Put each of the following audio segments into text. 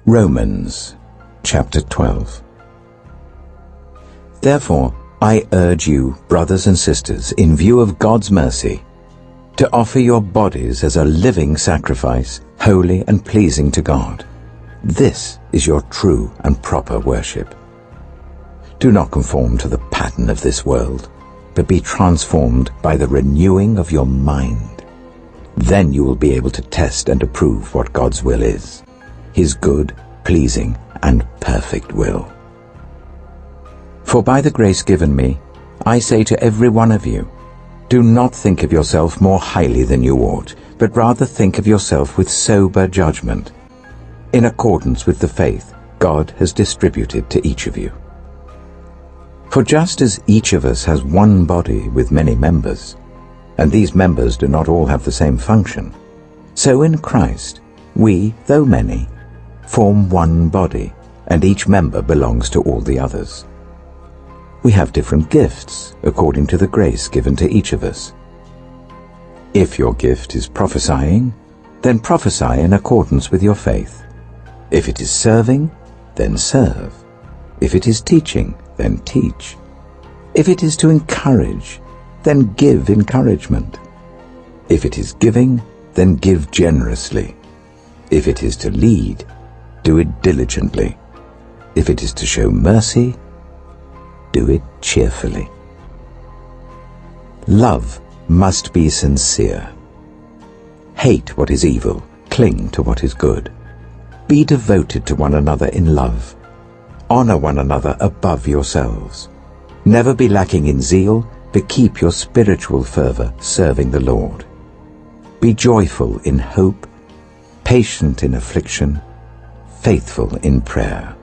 Romans chapter 12. Therefore, I urge you, brothers and sisters, in view of God's mercy, to offer your bodies as a living sacrifice, holy and pleasing to God. This is your true and proper worship. Do not conform to the pattern of this world, but be transformed by the renewing of your mind. Then you will be able to test and approve what God's will is, His good, pleasing, and perfect will. For by the grace given me, I say to every one of you, do not think of yourself more highly than you ought, but rather think of yourself with sober judgment, in accordance with the faith God has distributed to each of you. For just as each of us has one body with many members, and these members do not all have the same function, so in Christ we, though many, form one body, and each member belongs to all the others. We have different gifts according to the grace given to each of us. If your gift is prophesying, then prophesy in accordance with your faith. If it is serving, then serve. If it is teaching, then teach. If it is to encourage, then give encouragement. If it is giving, then give generously. If it is to lead, do it diligently. If it is to show mercy, do it cheerfully. Love must be sincere. Hate what is evil, cling to what is good. Be devoted to one another in love. Honor one another above yourselves. Never be lacking in zeal, but keep your spiritual fervor serving the Lord. Be joyful in hope, patient in affliction, faithful in prayer.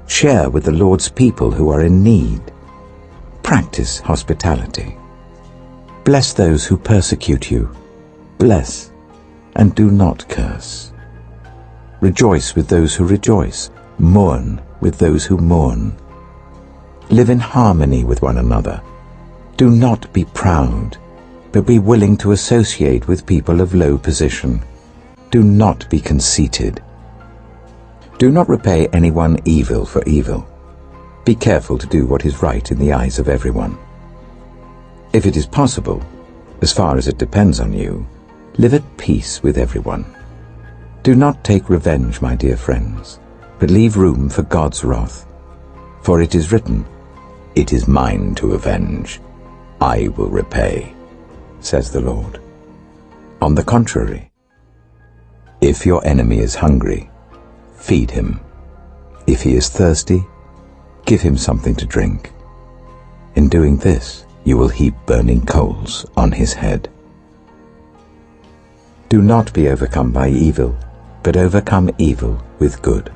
Share with the Lord's people who are in need. Practice hospitality. Bless those who persecute you. Bless and do not curse. Rejoice with those who rejoice. Mourn with those who mourn. Live in harmony with one another. Do not be proud, but be willing to associate with people of low position. Do not be conceited. Do not repay anyone evil for evil. Be careful to do what is right in the eyes of everyone. If it is possible, as far as it depends on you, live at peace with everyone. Do not take revenge, my dear friends, but leave room for God's wrath. For it is written, "It is mine to avenge. I will repay," says the Lord. On the contrary, if your enemy is hungry, feed him. If he is thirsty, give him something to drink. In doing this, you will heap burning coals on his head. Do not be overcome by evil, but overcome evil with good.